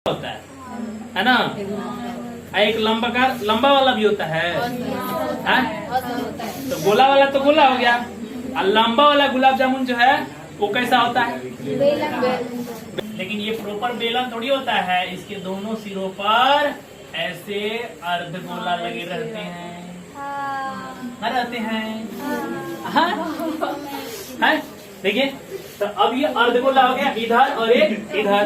होता है ना। एक लंबा वाला भी होता है, तो गोला वाला तो गोला हो गया, और लंबा वाला गुलाब जामुन जो है वो कैसा होता है? लेकिन ये प्रॉपर बेलन थोड़ी होता है, इसके दोनों सिरों पर ऐसे अर्धगोला लगे रहते हैं, रहते हैं। देखिए, तो अब ये अर्धगोला हो गया, इधर और एक इधर,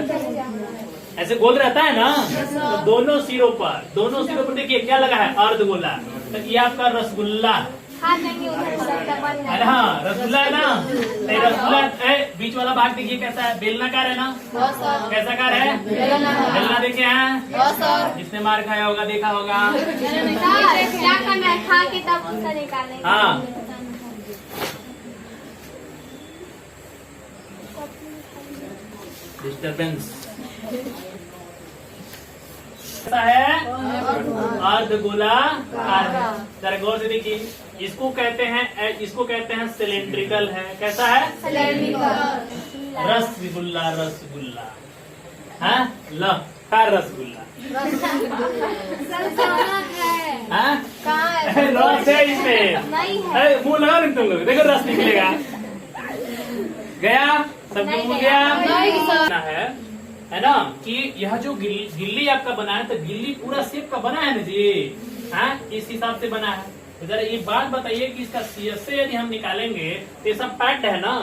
ऐसे गोल रहता है ना। तो दोनों सिरों पर देखिए क्या लगा है? अर्धगोला। तो ये आपका रसगुल्ला, अरे हाँ रसगुल्ला है ना। तो रसगुल्ला बीच वाला भाग देखिए कैसा है? बेलनाकार है ना। कैसा कार है? बेलना देखे हैं? जिसने मार खाया होगा देखा होगा। क्या करना है? खा के तब उसका निकालेंगे। हाँ, डिस्टर्बेंस कैसा है? अर्धगोलाकार है। जरा गौर से देखिए, इसको कहते हैं सिलेंड्रिकल है। कैसा है? रसगुल्ला, रसगुल्ला है ल का रसगुल्ला रस है इसमें, मुंह लगा नहीं तुम लोग, देखो रस निकलेगा। गया सब मुंह गया है ना। कि यह जो गिल्ली आपका बना है, तो गिल्ली पूरा शेप का बना है ना जी, इस हिसाब से बना है। तो जरा ये बात बताइए कि इसका CSA यदि हम निकालेंगे तो ये सब पैक्ड है ना,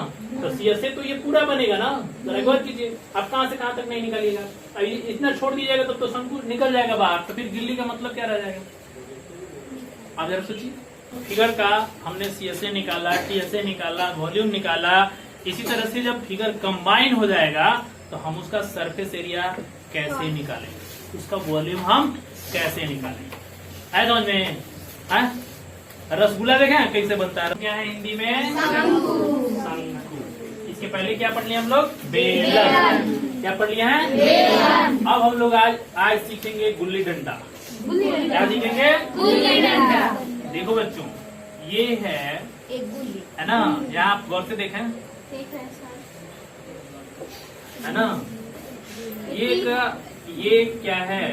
तो CSA तो ये पूरा बनेगा ना। जरा गौर कीजिए, अब कहाँ से कहाँ तक नहीं निकालिएगा। अब इतना छोड़ दीजिएगा तब तो शंकु निकल जाएगा बाहर, तो फिर गिल्ली का मतलब क्या रह जाएगा? आप जरा सोचिए, फिगर का हमने CSA निकाला, TSA निकाला, वॉल्यूम निकाला, इसी तरह से जब फिगर कंबाइन हो जाएगा तो हम उसका सरफेस एरिया कैसे निकालेंगे, उसका वॉल्यूम हम कैसे निकालेंगे? है समझ में? रसगुल्ला देखें कैसे बनता है? क्या है हिंदी में? शंकु। इसके पहले क्या पढ़ लिया हम लोग? बेलन। क्या पढ़ लिया है? बेलन। अब हम लोग आज सीखेंगे गुल्ली डंडा। क्या सीखेंगे? गुल्ली डंडा। देखो बच्चों, ये है एक गुल्ली, है ना। यहाँ आप गौर से देखें, है ना। ये क्या है?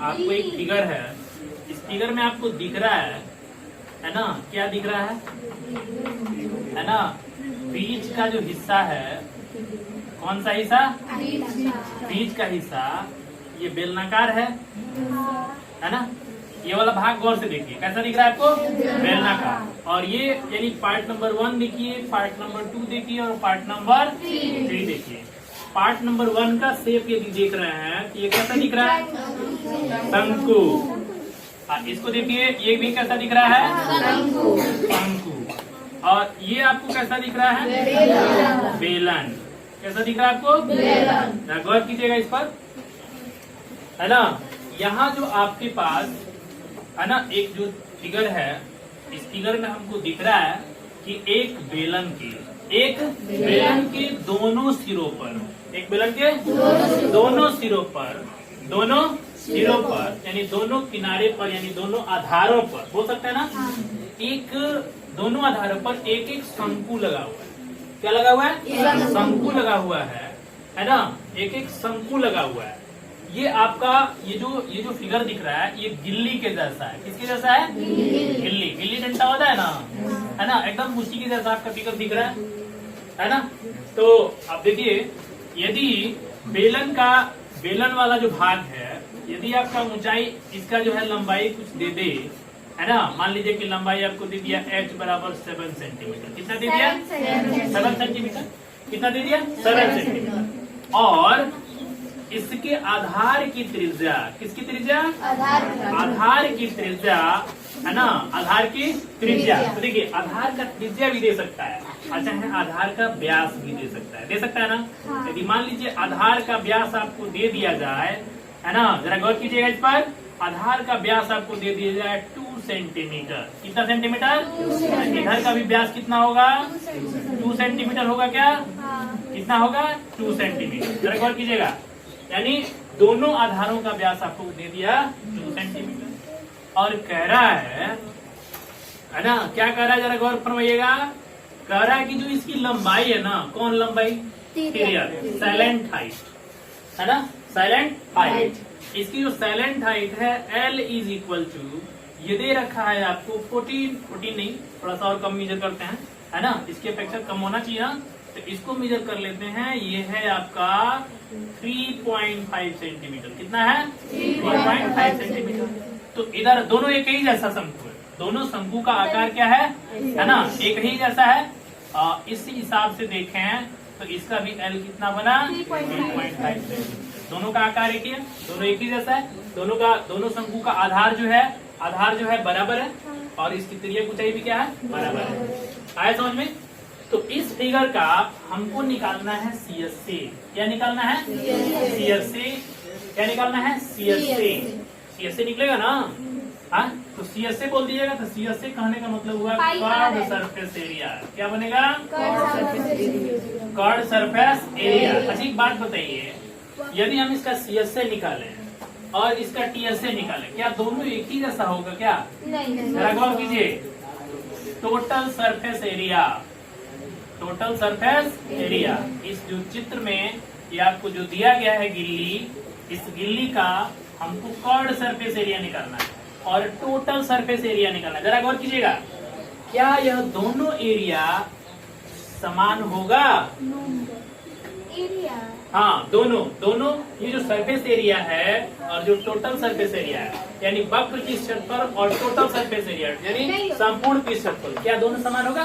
आपको एक फिगर है, इस फिगर में आपको दिख रहा है ना। क्या दिख रहा है ना? बीच का जो हिस्सा है, कौन सा हिस्सा? बीच का हिस्सा ये बेलनाकार है ना। ये वाला भाग गौर से देखिए, कैसा दिख रहा है आपको? बेलनाकार। और ये यानी पार्ट नंबर 1 देखिए, पार्ट नंबर 2 देखिए, और पार्ट नंबर 3 देखिए। पार्ट नंबर 1 का शेप यदि देख रहे हैं तो ये कैसा दिख रहा है? शंकु। इसको देखिए, ये भी कैसा दिख रहा है? शंकु। और ये आपको कैसा दिख रहा है? बेलन। कैसा दिख रहा है आपको? बेलन। गौर कीजिएगा इस पर, है ना। यहाँ जो आपके पास है ना, एक जो फिगर है, इस फिगर में हमको दिख रहा है कि एक बेलन के दोनों सिरों पर, एक बेलन के दोनों सिरों पर यानी दोनों किनारे पर, यानी दोनों आधारों पर, हो सकता है ना, एक दोनों आधारों पर एक एक शंकु लगा हुआ है। क्या लगा हुआ है? शंकु लगा हुआ है ना। एक एक शंकु लगा हुआ है। ये आपका ये जो फिगर दिख रहा है, ये गिल्ली के जैसा है। किसके जैसा है? गिल्ली डंडा होता है ना, है ना। एकदम उसी के जैसा आपका फिगर दिख रहा है ना। तो आप देखिए, यदि बेलन वाला जो भाग है, यदि आपका ऊंचाई इसका जो है लंबाई कुछ दे दे, है ना। मान लीजिए कि लंबाई आपको दे दिया h बराबर 7 सेंटीमीटर। कितना दे दिया? 7 सेंटीमीटर। कितना दे दिया? 7 सेंटीमीटर। और इसके आधार की त्रिज्या, किसकी त्रिज्या? आधार की त्रिज्या, है ना। आधार की त्रिज्या, तो देखिए आधार का त्रिज्या भी दे सकता है, अच्छा है, आधार का व्यास भी दे सकता है ना। यदि मान लीजिए आधार का व्यास आपको दे दिया जाए, है ना, जरा गौर कीजिएगा इस पर। आधार का व्यास आपको दे दिया जाए 2 सेंटीमीटर। कितना सेंटीमीटर? इधर का भी व्यास कितना होगा? 2 सेंटीमीटर होगा। क्या कितना होगा? 2 सेंटीमीटर। जरा गौर कीजिएगा, यानी दोनों आधारों का व्यास आपको दे दिया 2 सेंटीमीटर। और कह रहा है ना, क्या कह रहा है? जरा गौर फरमाइएगा। कह रहा है कि जो इसकी लंबाई है ना, कौन लंबाई? पीरियड, साइलेंट हाइट, है ना। साइलेंट हाइट, इसकी जो साइलेंट हाइट है L इज इक्वल टू, ये दे रखा है आपको 14 नहीं, थोड़ा सा और कम मेजर करते हैं, है ना, इसकी अपेक्षा कम होना चाहिए ना, तो इसको मेजर कर लेते हैं। ये है आपका 3.5 सेंटीमीटर। कितना है? 3.5 सेंटीमीटर। तो इधर दोनों एक ही जैसा शंकु है, दोनों शंकु का आकार क्या है ना, एक ही जैसा है। इस हिसाब से देखें तो इसका भी L कितना बना? 3.5 सेंटीमीटर। दोनों का आकार एक ही है, दोनों एक ही जैसा है, दोनों शंकु का आधार जो है बराबर है, और इसकी त्रिज्या ऊंचाई भी क्या है? बराबर है। आया समझ में? तो इस फिगर का हमको निकालना है CSA। क्या निकालना है? CSA। क्या निकालना है? CSA। CSA निकलेगा ना? हाँ, तो CSA बोल दीजिएगा। तो CSA कहने का मतलब हुआ कर्व्ड सरफेस एरिया। क्या बनेगा? Curved surface area. अच्छा एक बात बताइए, यदि हम इसका CSA निकालें और इसका TSA निकालें, क्या दोनों एक ही जैसा होगा क्या? जरा गौर कीजिए। Total surface area, total surface area, इस जो चित्र में ये आपको जो दिया गया है गिल्ली, इस गिल्ली का हमको कर्व्ड सरफेस एरिया निकालना है और टोटल सरफेस एरिया निकालना है। जरा गौर कीजिएगा, क्या यह दोनों एरिया समान होगा? एरिया, हाँ, दोनों ये जो सरफेस एरिया है और जो टोटल सरफेस एरिया है, यानी वक्र की क्षेत्रफल और टोटल सरफेस एरिया यानी संपूर्ण की क्षेत्रफल, क्या दोनों समान होगा?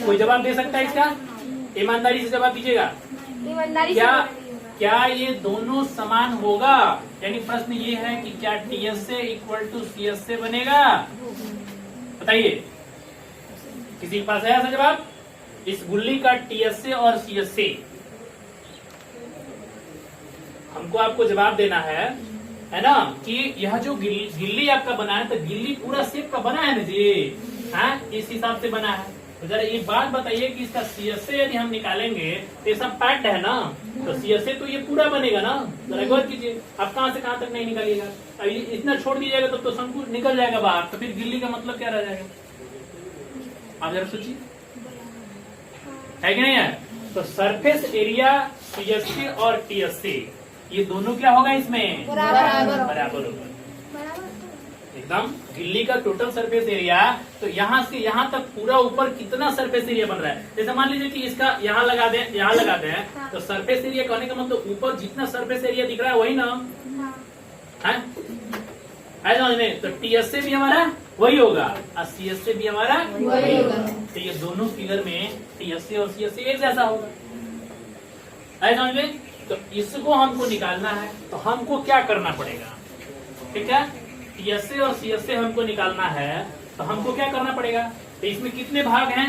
कोई जवाब दे सकता है इसका? ईमानदारी से जवाब दीजिएगा। क्या ये दोनों समान होगा? यानी प्रश्न ये है कि क्या TSA इक्वल टू CSA बनेगा? बताइए, किसी के पास है ऐसा जवाब? इस गुल्ली का TSA और CSA हमको आपको जवाब देना है ना, कि यह जो गिल्ली आपका बना है, तो गिल्ली पूरा शेप का बना है ना जी? हाँ, इस हिसाब से बना है। तो जरा ये बात बताइए कि इसका CSA यदि हम निकालेंगे तो ये सब पैक्ड है ना, तो CSA तो ये पूरा बनेगा ना। जरा गौर कीजिए, आप कहाँ से कहाँ तक नहीं निकालिएगा। अब इतना छोड़ दीजिएगा तो शंकु निकल जाएगा बाहर, तो फिर गिल्ली का मतलब क्या रह जाएगा? आप जरा सोचिए, है कि नहीं है? तो सरफेस एरिया CSA और TSA ये दोनों क्या होगा इसमें? बराबर होगा एकदम। गिल्ली का टोटल सरफेस एरिया, तो यहाँ से यहाँ तक पूरा ऊपर कितना सरफेस एरिया बन रहा है? जैसे मान लीजिए कि इसका यहाँ लगा दें, तो सरफेस एरिया कहने का मतलब ऊपर जितना सरफेस एरिया दिख रहा है वही ना है? समझ में? तो TSA भी हमारा वही होगा और CSA भी हमारा वही होगा। तो ये दोनों फिगर में TSA और CSA एक जैसा होगा। समझ में? तो इसको हमको निकालना है, तो हमको क्या करना पड़ेगा? ठीक है, TSA और CSA हमको निकालना है, तो हमको क्या करना पड़ेगा? तो इसमें कितने भाग हैं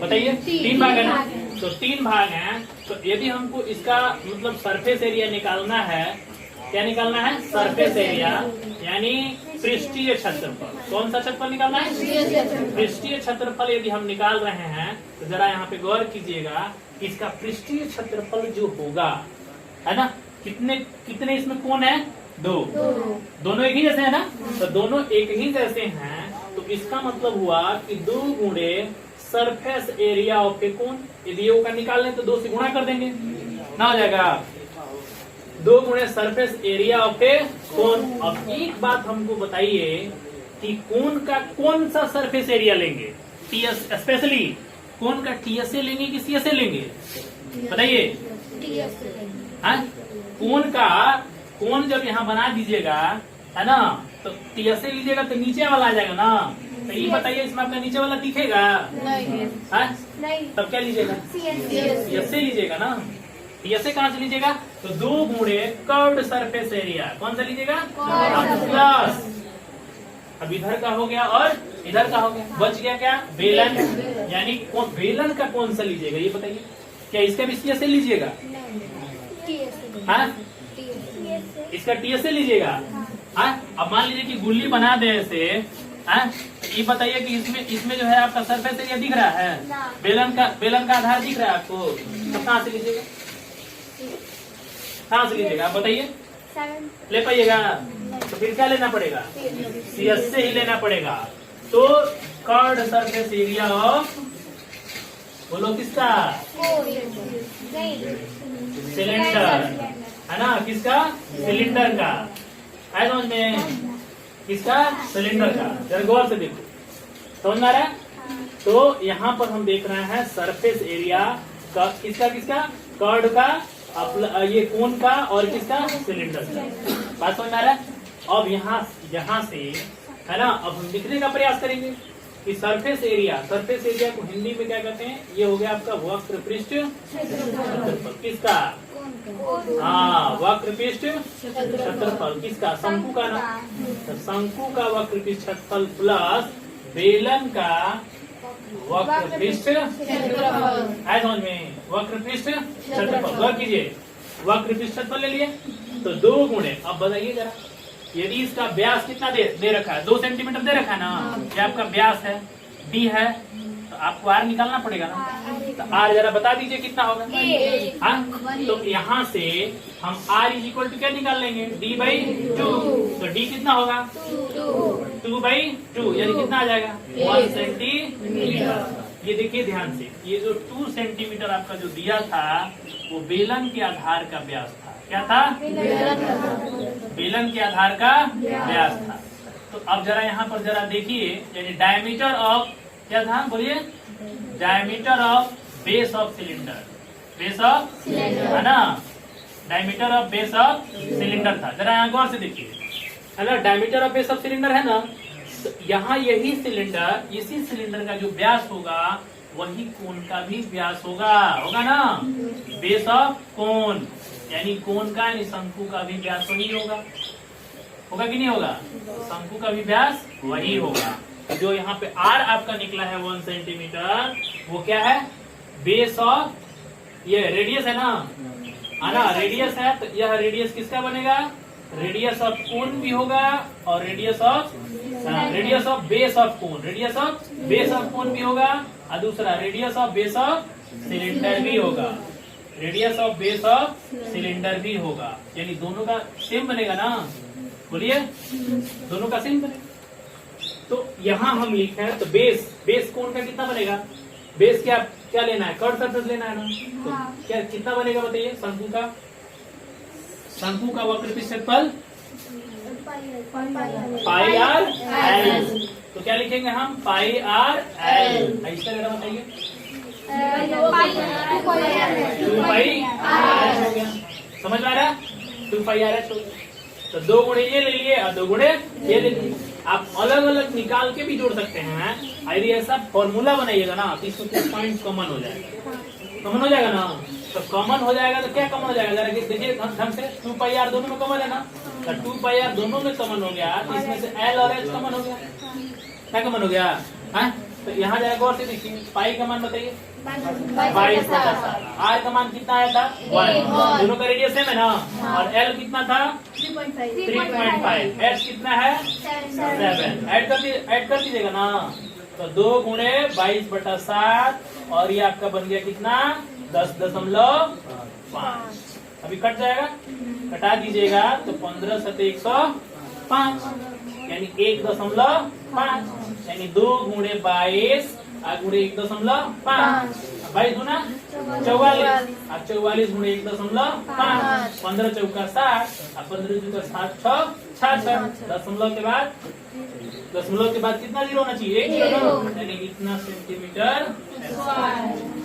बताइए? 3 भाग है ना? तो 3 भाग हैं। तो यदि हमको इसका मतलब सरफेस एरिया निकालना है, क्या निकालना है? सरफेस एरिया यानी पृष्ठीय क्षेत्रफल। कौन सा क्षेत्रफल निकालना है? पृष्ठीय क्षेत्रफल यदि हम निकाल रहे हैं, तो जरा यहाँ पे गौर कीजिएगा, इसका पृष्ठीय क्षेत्रफल जो होगा, है ना, कितने इसमें कोण है? 2। दोनों एक ही जैसे है ना? तो दोनों एक ही जैसे हैं, तो इसका मतलब हुआ कि 2 गुणे सरफेस एरिया ऑफ ए कोण। यदि ये का निकाल लें तो 2 से गुणा कर देंगे ना, हो जाएगा 2 गुणे सरफेस एरिया ऑफ ए कोण। अब एक बात हमको बताइए कि कोण का कौन सा सरफेस एरिया लेंगे? स्पेशली कोण का TSA लेंगे कि CSA लेंगे? बताइए। कोण जब यहाँ बना दीजिएगा, है ना, तो TSA लीजिएगा तो नीचे वाला आ जाएगा ना। तो ये बताइए, इसमें आपका नीचे वाला दिखेगा? नहीं। तब क्या लीजिएगा? CSA लीजिएगा ना। TSA कहाँ से लीजिएगा? तो 2 गुणे कर्व्ड सरफेस एरिया। कौन सा लीजिएगा? प्लस, अब इधर का हो गया और इधर का हो गया, बच गया क्या? बेलन। यानी बेलन का कौन सा लीजिएगा ये बताइए? क्या इसका भी CSA लीजिएगा? हाँ, इसका TSA लीजिएगा। हाँ, अब मान लीजिए कि गुल्ली बना दे ऐसे, ये बताइए कि इसमें जो है आपका सरफेस एरिया दिख रहा है? बेलन का आधार दिख रहा है आपको? तो कहाँ से लीजिएगा? कहाँ से लीजिएगा आप बताइए? ले पाइएगा? तो फिर क्या लेना पड़ेगा? CSA ही लेना पड़ेगा। तो कर्व्ड सरफेस एरिया ऑफ बोलो किसका? सिलेंडर, है ना? किसका? सिलेंडर का। है समझ में? किसका? सिलेंडर का। जरा गौर से देखो, समझ में आ रहा है? तो यहाँ पर हम देख रहे हैं सरफेस एरिया का, किसका किसका? कर्ड का, ये कोन का, और किसका? सिलेंडर का। बात समझ में आ रहा है? अब यहाँ से, है ना, अब हम लिखने का प्रयास करेंगे कि सरफेस एरिया को हिंदी में क्या कहते हैं? ये हो गया आपका वक्र पृष्ठ क्षेत्रफल। किसका? हाँ, वक्र पृष्ठ क्षेत्रफल। किसका? शंकु का ना। तो शंकु का वक्र पृष्ठ क्षेत्रफल प्लस बेलन का वक्र पृष्ठ क्षेत्रफल। है समझ में? वक्र पृष्ठ क्षेत्रफल। गौर कीजिए, वक्र पृष्ठ क्षेत्रफल ले लिए तो 2 गुणे, अब बताइए जरा, यदि इसका व्यास कितना दे रखा है? 2 सेंटीमीटर दे रखा है ना, ये आपका व्यास है, डी है, तो आपको आर निकालना पड़ेगा ना। तो आर जरा बता दीजिए कितना होगा? हाँ, तो यहाँ से हम आर इज इक्वल टू क्या निकाल लेंगे? D by 2। तो डी कितना होगा? 2/2, यानी कितना आ जाएगा? 1 सेंटीमीटर। ये देखिए ध्यान से, ये जो 2 सेंटीमीटर आपका जो दिया था वो बेलन के आधार का व्यास था। क्या था? बेलन के आधार का व्यास था। तो अब जरा यहाँ पर जरा देखिए, यानी डायमीटर ऑफ क्या था? बोलिए, diameter of base of cylinder. Base of, है ना, diameter of base of cylinder था। जरा यहाँ गौर से देखिए, है ना, diameter of base of cylinder है ना, यहाँ यही सिलेंडर, इसी सिलेंडर का जो व्यास होगा वही कोन का भी व्यास होगा ना। बेस ऑफ कोन, यानी कोन का, यानी शंकु का भी व्यास वही होगा कि नहीं होगा? शंकु का भी व्यास वही होगा। जो यहाँ पे आर आपका निकला है 1 सेंटीमीटर, वो क्या है? बेस ऑफ, ये रेडियस है ना, रेडियस है, तो यह रेडियस किसका बनेगा? रेडियस ऑफ कोन भी होगा और radius of base of cone, radius of base of cone भी होगा, और दूसरा radius of base of cylinder भी होगा, radius of base of cylinder भी होगा। यानी दोनों का सेम बनेगा ना? बोलिए, दोनों का सेम बनेगा। तो यहाँ हम लिखे हैं, तो बेस कोन का कितना बनेगा? बेस क्या लेना है? कर्व सरफेस लेना है ना। तो क्या कितना बनेगा बताइए? शंकु का वक्र पृष्ठ क्षेत्रफल पाई आर एल। तो क्या लिखेंगे हम? पाई आर एल। इसका जरा बताइए। 2 पाई आर एच हो गया। समझ में आ रहा है? 2 पाई आर एच हो गया। तो 2 गुणे ये ले लिए और 2 गुणे ये ले लिए। आप अलग अलग निकाल के भी जोड़ सकते हैं। यदि ऐसा फॉर्मूला बनाइएगा ना तो इसमें कुछ पॉइंट कॉमन हो जाएगा ना। तो कॉमन हो जाएगा तो क्या कॉमन हो जाएगा? जरा देखिए ढंग से, 2 पाई आर दोनों में कॉमन है ना, तो 2 पाई आर दोनों में कॉमन हो गया, तो इसमें से एल और एच कॉमन हो गया। क्या कॉमन हो गया? है? तो यहाँ जाएगा गौर से देखिए, पाई का मान बताइए 22/7। आर का मान कितना आया था? 1। दोनों का रेडियस सेम है ना, और एल कितना था? 3.5। एच कितना है? 7। ऐड कर दीजिएगा ना, तो 2 गुणे 22/7, और ये आपका बन गया कितना? 10.5। अभी कट जाएगा, कटा दीजिएगा तो 15 × 7 = 105, यानी 1.5, यानी 2 गुणे 22 गुणे 1.5, 22 दूना 44, 44 गुणे 1.5, 15 चौका 60, 15 चौका 60, 66। दशमलव के बाद कितना जीरो होना चाहिए? 1, यानी इतना सेंटीमीटर।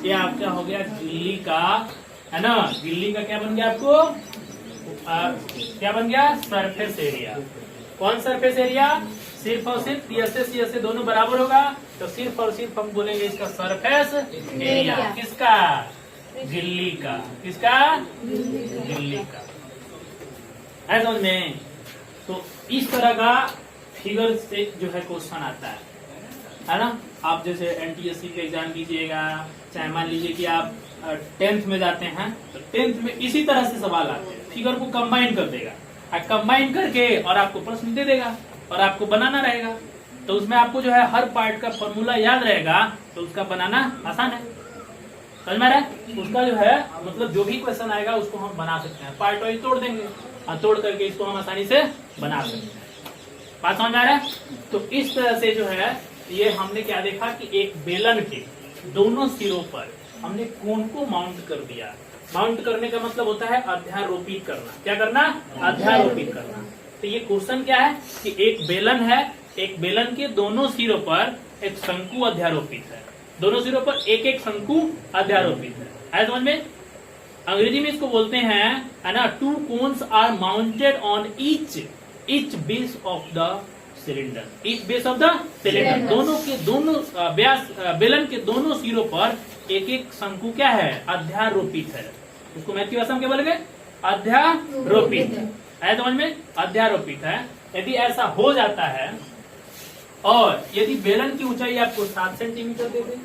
ये आपका हो गया गिल्ली का, है ना। गिल्ली का क्या बन गया आपको? क्या बन गया? Surface area. कौन सरफेस एरिया? सिर्फ और सिर्फ ये से दोनों बराबर होगा, तो सिर्फ और सिर्फ हम बोलेंगे इसका सरफेस एरिया। किसका? गिल्ली का। किसका? गिल्ली का। है समझ में? तो इस तरह का फिगर से जो है क्वेश्चन आता है ना। आप जैसे एनटीएससी के एग्जाम दीजिएगा, चाहे मान लीजिए कि आप 10th में जाते हैं, तो 10th में इसी तरह से सवाल आते हैं। फिगर को कंबाइन कर देगा, कंबाइन करके और आपको प्रश्न दे देगा और आपको बनाना रहेगा। तो उसमें आपको जो है हर पार्ट का फॉर्मूला याद रहेगा, तो उसका बनाना आसान है। समझ में आ रहा है? उसका जो है मतलब जो भी क्वेश्चन आएगा उसको हम बना सकते हैं, पार्ट वाइज तोड़ देंगे और तोड़ करके इसको हम आसानी से बना सकते हैं। बात समझ आ रहा है? तो इस तरह से जो है ये हमने क्या देखा कि एक बेलन के दोनों सिरों पर हमने कोण को माउंट कर दिया। माउंट करने का मतलब होता है अध्यारोपित करना। क्या करना? अध्यारोपित करना। तो ये क्वेश्चन क्या है कि एक बेलन है, एक बेलन के दोनों सिरों पर एक शंकु अध्यारोपित है। दोनों सिरों पर एक एक शंकु अध्यारोपित है। आया समझ में? अंग्रेजी में इसको बोलते हैं, है ना, two cones are mounted on each base of the cylinder. Each base of the cylinder, दोनों के दोनों व्यास बेलन के दोनों सिरों पर एक एक शंकु क्या है? अध्यारोपित है। उसको मैथ की भाषा में क्या बोलेंगे? अध्यारोपित। है समझ में? अध्यारोपित है। यदि ऐसा हो जाता है और यदि बेलन की ऊंचाई आपको 7 सेंटीमीटर दे दे,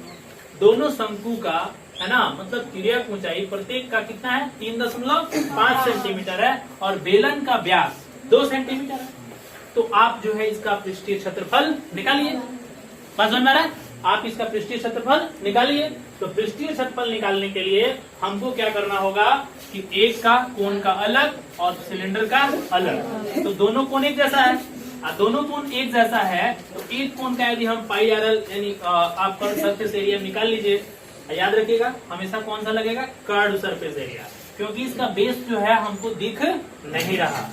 दोनों शंकु का, है ना, मतलब तिर्यक ऊंचाई प्रत्येक का कितना है? 3.5 सेंटीमीटर है और बेलन का व्यास 2 सेंटीमीटर है, तो आप जो है इसका पृष्ठीय क्षेत्रफल निकालिए। बात समझ में आ रहा है? आप इसका पृष्ठीय क्षेत्रफल निकालिए। तो पृष्ठीय क्षेत्रफल निकालने के लिए हमको क्या करना होगा कि एक का कोण का अलग और सिलेंडर का अलग। तो दोनों कोण एक जैसा है, दोनों कोण एक जैसा है, तो एक कोण का यदि हम पाई आर एल यानी आप कर्व सरफेस एरिया निकाल लीजिए। याद रखिएगा हमेशा कौन सा लगेगा? कर्व सरफेस एरिया, क्योंकि इसका बेस जो है हमको दिख नहीं रहा।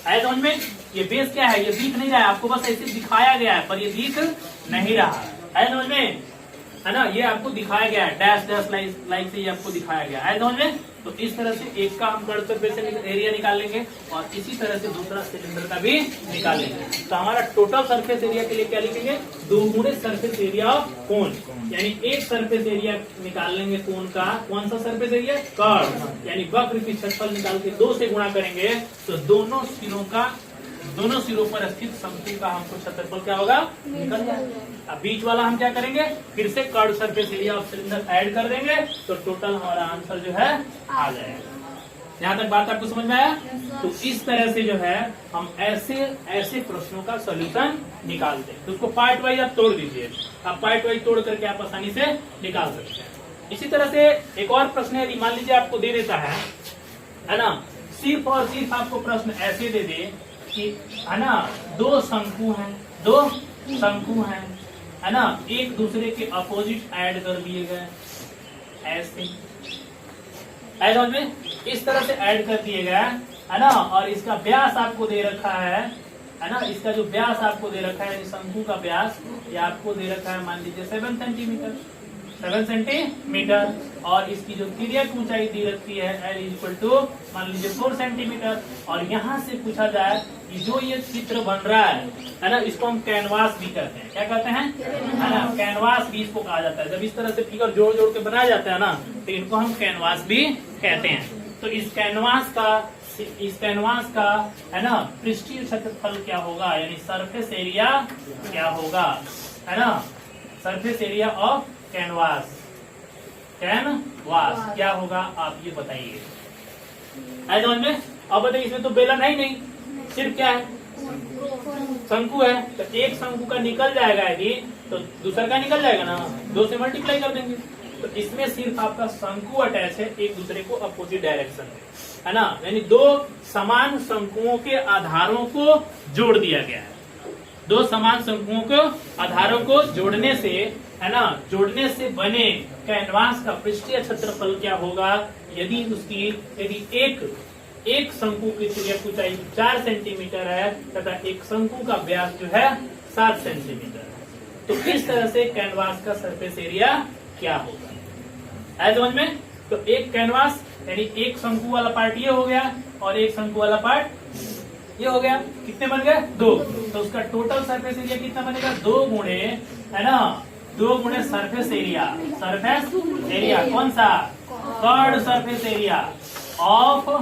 आया समझ में? ये बेस क्या है? ये दिख नहीं रहा है, आपको बस ऐसे दिखाया गया है पर ये दिख नहीं रहा। आया समझ में? है ना, ये आपको दिखाया गया है, डैश डैश लाइन से ये आपको दिखाया गया है। समझ में? तो इस तरह से एक का हम कर्व सरफेस एरिया निकाल लेंगे और इसी तरह से दूसरा सिलेंडर का भी निकाल लेंगे। तो हमारा टोटल सरफेस एरिया के लिए क्या लिखेंगे? 2 गुणे सरफेस एरिया ऑफ कोन, यानी एक सरफेस एरिया निकाल लेंगे कोन का। कौन सा सरफेस एरिया? कर्व, यानी वक्र की क्षेत्रफल निकाल के 2 से गुणा करेंगे तो दोनों सिरों पर स्थित शंकु का हमको क्षेत्रफल क्या होगा? निकल जाएगा। अब बीच वाला हम क्या करेंगे? फिर से curve surface area of cylinder add कर देंगे तो टोटल हमारा आंसर जो है आ जाएगा। यहाँ तक बात आपको समझ में आया? तो इस तरह से जो है हम ऐसे प्रश्नों का सोल्यूशन निकालते हैं। तो उसको पार्ट वाइज आप तोड़ दीजिए। आप पार्ट वाइज तोड़ करके आप आसानी से निकाल सकते हैं। इसी तरह से एक और प्रश्न यदि मान लीजिए आपको दे देता है ना, सिर्फ और सिर्फ आपको प्रश्न ऐसे दे दे कि, है ना, 2 शंकु हैं, है ना, एक दूसरे के अपोजिट ऐड कर दिए गए ऐसे समझ में? इस तरह से ऐड कर दिए गए, है ना, और इसका व्यास आपको दे रखा है ना, इसका जो व्यास आपको दे रखा है शंकु का व्यास, ये आपको दे रखा है मान लीजिए 7 सेंटीमीटर और इसकी जो तिर्यक ऊंचाई दी रखी है L इक्वल टू मान लीजिए 4 सेंटीमीटर। और यहाँ से पूछा जाए कि जो ये चित्र बन रहा है ना, इसको हम कैनवास भी कहते हैं। क्या कहते हैं? है ना, कैनवास भी इसको कहा जाता है। जब इस तरह से फिगर जोड़ जोड़ के बनाया जाता है ना, तो इनको हम कैनवास भी कहते हैं। तो इस कैनवास का है ना पृष्ठीय क्षेत्रफल क्या होगा, यानी सरफेस एरिया क्या होगा, है ना, सरफेस एरिया ऑफ कैनवास क्या होगा आप ये बताइए। है समझ में? अब बताइए, इसमें तो बेलन है ही नहीं, सिर्फ क्या है? शंकु है। तो एक शंकु का निकल जाएगा यदि तो दूसरा का निकल जाएगा ना, 2 से मल्टीप्लाई कर देंगे। तो इसमें सिर्फ आपका शंकु अटैच है एक दूसरे को अपोजिट डायरेक्शन में, है ना, यानी 2 समान शंकुओं के आधारों को जोड़ दिया गया है। 2 समान शंकुओं को आधारों को जोड़ने से, है ना, जोड़ने से बने कैनवास का पृष्ठीय क्षेत्रफल क्या होगा? यदि एक शंकु की तिर्यक ऊंचाई 4 सेंटीमीटर है तथा एक शंकु का व्यास जो है 7 सेंटीमीटर है, तो इस तरह से कैनवास का सरफेस एरिया क्या होगा? है समझ में? तो एक कैनवास यानी एक शंकु वाला पार्ट ये हो गया और एक शंकु वाला पार्ट ये हो गया। कितने बन गए? 2। तो उसका टोटल सरफेस एरिया कितना बनेगा? 2 गुणे, है ना, 2 गुणे सरफेस एरिया कौन सा? Curve surface area of a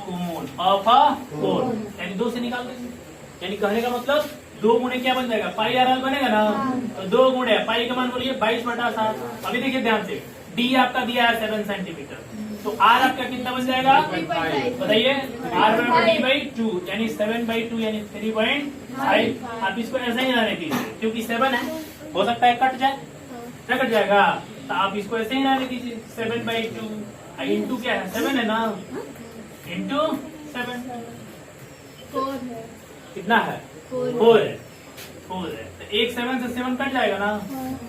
cone, यानी 2 से निकाल देंगे। यानी कहने का मतलब 2 गुणे क्या बन जाएगा? पाई आर एल बनेगा ना, तो 2 गुणे पाई का मान बोलिए 22/7। अभी देखिए ध्यान से, डी आपका दिया है 7 सेंटीमीटर, तो आर आपका कितना बन जाएगा? बताइए, R/D/2 यानी 7/2 यानी 3.5। आप इसको ऐसा ही रहने दीजिए क्योंकि 7 है, हो सकता है कट जाए, क्या कट जाएगा? तो आप इसको ऐसे ही रहने दीजिए 7/2 इंटू क्या है? 7 है ना, इंटू 7 कितना है? 4 है। 4 है, तो एक 7 से 7 कट जाएगा ना,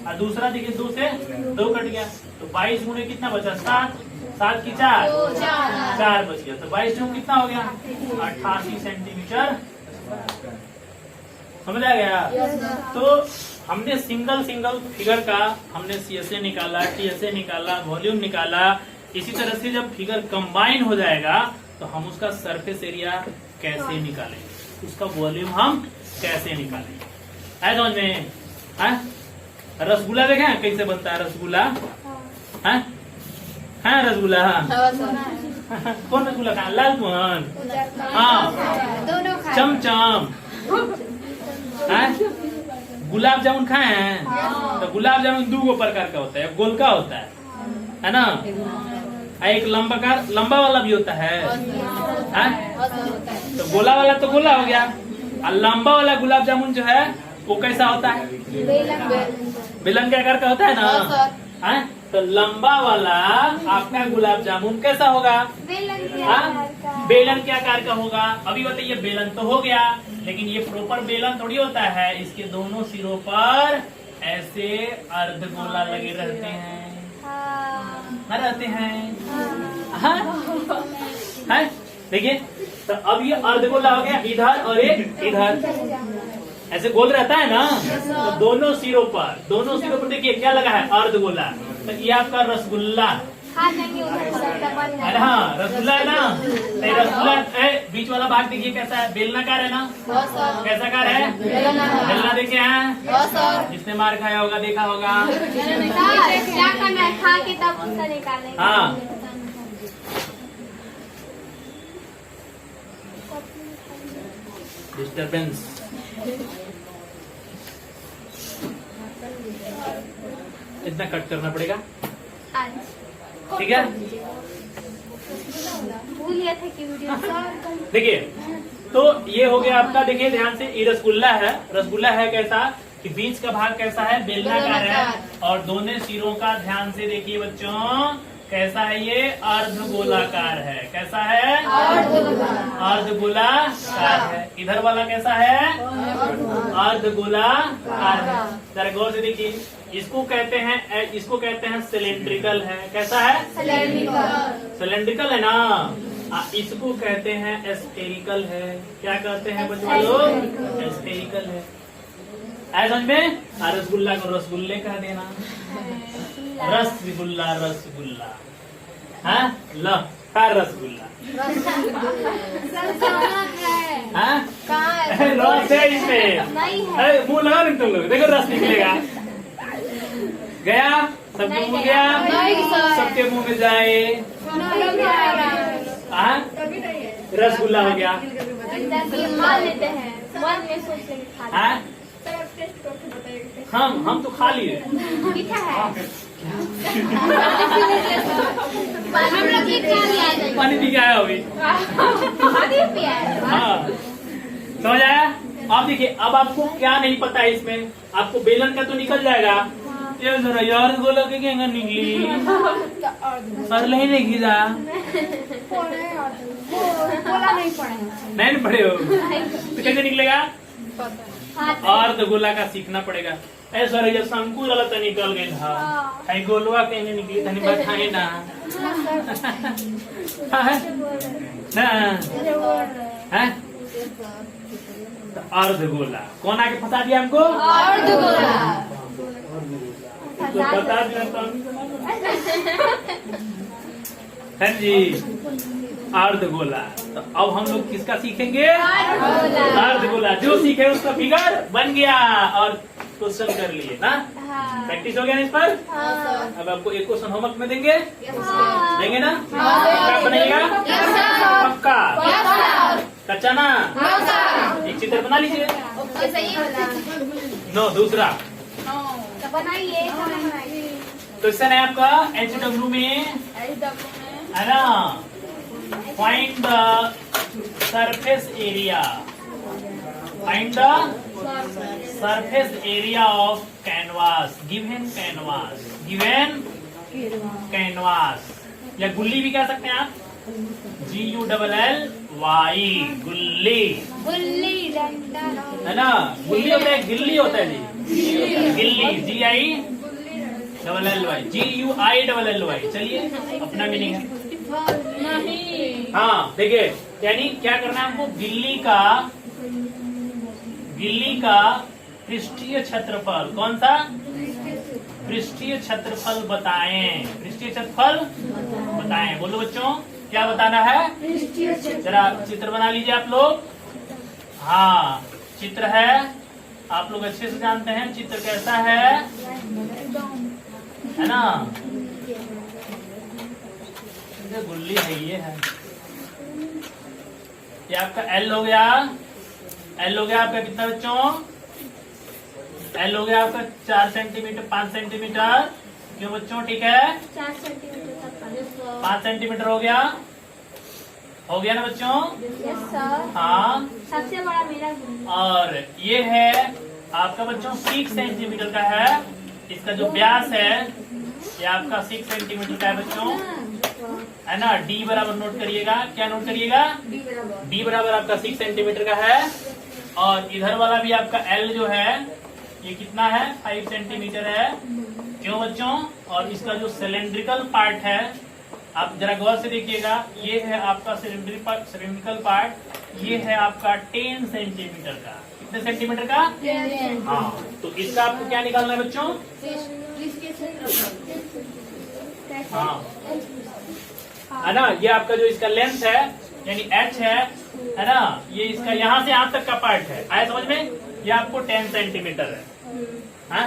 और दूसरा देखिए 2 से 2 कट गया, तो 22 गुणे कितना बचा 7, 7 की 4 बच गया, तो 22 जो कितना हो गया 88 सेंटीमीटर। समझ आ गया? तो हमने सिंगल फिगर का हमने CSA निकाला, TSA निकाला, वॉल्यूम निकाला। इसी तरह से जब फिगर कंबाइन हो जाएगा तो हम उसका सरफेस एरिया कैसे निकालेंगे, उसका वॉल्यूम हम कैसे निकालेंगे, आए समझ में? रसगुल्ला देखें कैसे बनता है रसगुल्ला? है रसगुल्ला? कौन रसगुल्ला खाए? लाल मोहन, हाँ, चमचम, गुलाब जामुन खाए हैं? तो गुलाब जामुन 2 प्रकार का होता है, गोल का होता है ना, एक लंबा वाला भी होता है, तो गोला वाला तो गोला हो गया, और लंबा वाला गुलाब जामुन जो है वो कैसा होता है? बेलन के आकार का होता है ना, तो लंबा वाला आपका गुलाब जामुन कैसा होगा? बेलन के आकार का होगा। अभी बताइए बेलन तो हो गया, लेकिन ये प्रॉपर बेलन थोड़ी होता है, इसके दोनों सिरों पर ऐसे अर्धगोला लगे रहते हैं, रहते हैं, देखिए, तो अब ये अर्धगोला हो गया, इधर और एक इधर ऐसे गोल रहता है ना, तो दोनों सिरों पर देखिए क्या लगा है? अर्धगोला। तो ये आपका रसगुल्ला, अरे हाँ रसगुल्ला है ना, तो रसगुल्ला बीच वाला भाग देखिए कैसा है? बेलनाकार है ना, कैसा कार है? बेलना देखे हैं? जिसने मार खाया होगा देखा होगा। क्या करना है? खा के तब उसका निकालेंगे। हाँ, डिस्टर्बेंस, इतना कट करना पड़ेगा, ठीक है? भूलिए थे कि वीडियो देखिए, तो ये हो गया आपका, देखिए ध्यान से, ये रसगुल्ला है। रसगुल्ला है कैसा कि बीच का भाग कैसा है? बेलनाकार है, और दोनों सिरों का ध्यान से देखिए बच्चों कैसा है? ये अर्धगोलाकार है। कैसा है? अर्धगोलाकार है। इधर वाला कैसा है? अर्धगोलाकार है। जरा गौर से देखिए, इसको कहते हैं सिलेंड्रिकल है। कैसा है? सिलेंड्रिकल है ना। इसको कहते हैं स्फेरिकल है। क्या कहते हैं बच्चों लोग? स्फेरिकल है। समझ में? रसगुल्ला को रसगुल्ले कह देना, रसगुल्ला रसगुल्ला, हाँ लो का रसगुल्ला, रस है इसमें, मुंह लगा नहीं तुम लोग, देखो रस निकलेगा। गया सबके मुंह गया, सबके मुंह में जाए, रसगुल्ला हो गया। मान लेते हैं, मन में सोच लेंगे। हम तो खा लिए। मीठा है। हम लोग भी खा लिया। पानी पी के आया अभी। पानी पिया है। हाँ, समझ आया? अब देखिए, अब आपको क्या नहीं पता है इसमें, आपको बेलन का तो निकल जाएगा। ये जरा यार गोला के क्या निकली, सरल ही नहीं खींचा, नहीं पढ़े हो तो कैसे निकलेगा? अर्धगोला का सीखना पड़ेगा। ऐसा जब शंकु वाला तो निकल गई था, गोलवा कहीं निकली था, बताए ना तो अर्धगोला कौन आके फंसा दिया हमको? अर्धगोला तो बता दिया है जी, अर्धगोला। तो अब हम लोग किसका सीखेंगे? अर्धगोला। जो सीखे उसका फिगर बन गया और क्वेश्चन कर लिए ना। प्रैक्टिस हो गया ना इस पर। अब आपको एक क्वेश्चन होमवर्क में देंगे, देंगे ना? पक्का बनाइएगा? पक्का? कच्चा ना? एक चित्र बना लीजिए। नो, दूसरा बनाइए। क्वेश्चन है आपका HW में, है ना? Find the surface area. Find the surface area of canvas. Given canvas. Given canvas. या गुल्ली भी कह सकते हैं आप, GULLY वाई, गुल्ली, गुल्ली डंडा है ना। गुल्ली होता है, गिल्ली होता है जी, गिल्ली, GILLY, GUILLY। चलिए अपना मीनिंग है। नहीं हाँ देखिए, यानी क्या करना है हमको, गिल्ली का पृष्ठीय क्षेत्रफल, कौन सा, पृष्ठीय क्षेत्रफल बताएं, पृष्ठीय क्षेत्रफल बताएं। बोलो बच्चों, क्या बताना है, जरा चित्र बना लीजिए आप लोग। हाँ चित्र है, आप लोग अच्छे से जानते हैं चित्र कैसा है ना। ये गुल्ली है, ये है, ये आपका L हो गया, L हो गया आपका कितना बच्चों, L हो गया आपका 4 सेंटीमीटर, 5 सेंटीमीटर, क्यों बच्चों, ठीक है, 4 सेंटीमीटर तक 5 सेंटीमीटर हो गया ना बच्चों। Yes sir. हाँ, सबसे बड़ा मेरा गुल्ली। और ये है आपका बच्चों 6 सेंटीमीटर का है, इसका जो व्यास है ये आपका 6 सेंटीमीटर का है बच्चों, है ना। D बराबर नोट करिएगा, क्या नोट करिएगा, D बराबर आपका 6 सेंटीमीटर का है। और इधर वाला भी आपका L जो है ये कितना है, 5 सेंटीमीटर है, क्यों बच्चों। और इसका जो सिलेंड्रिकल पार्ट है, आप जरा गौर से देखिएगा, ये है आपका सिलेंड्रिकल पार्ट, ये है आपका 10 सेंटीमीटर का, कितने सेंटीमीटर का, हाँ। तो इसका आपको क्या निकालना है बच्चों, हाँ, है ना। ये आपका जो इसका लेंथ है यानी H है ना, ये इसका यहाँ से यहाँ तक का पार्ट है, आया समझ में। ये आपको 10 सेंटीमीटर है, हाँ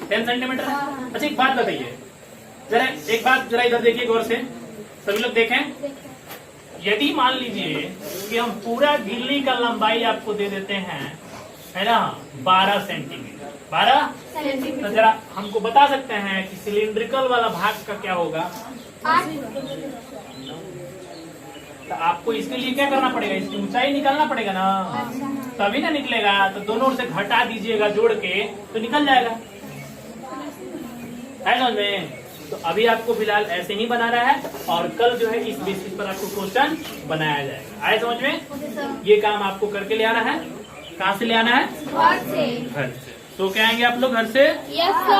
10 सेंटीमीटर है। अच्छा एक बात बताइए, जरा एक बात जरा इधर देखिए गौर से, सभी लोग देखें। यदि मान लीजिए कि हम पूरा गिल्ली का लंबाई आपको दे देते हैं, है ना, 12 सेंटीमीटर, 12, तो जरा हमको बता सकते हैं कि सिलिंड्रिकल वाला भाग का क्या होगा। तो आपको इसके लिए क्या करना पड़ेगा, इसकी ऊंचाई निकालना पड़ेगा ना, तभी ना निकलेगा। तो दोनों ओर से घटा दीजिएगा जोड़ के, तो निकल जाएगा, है समझ में। तो अभी आपको फिलहाल ऐसे ही बनाना है, और कल जो है इस बेसिस पर आपको क्वेश्चन बनाया जाएगा, आए समझ में। ये काम आपको करके ले आना है, कहाँ से ले आना है, घर से। घर से। तो क्या आएंगे आप लोग घर से, यस सर।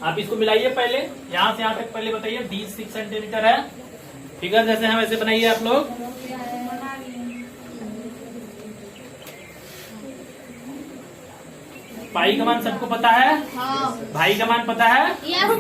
आप इसको मिलाइए पहले, यहाँ से यहाँ तक पहले बताइए, 6 सेंटीमीटर है, फिगर जैसे हम ऐसे बनाइए आप लोग। पाई का मान सबको पता है, हाँ भाई का मान पता है, यस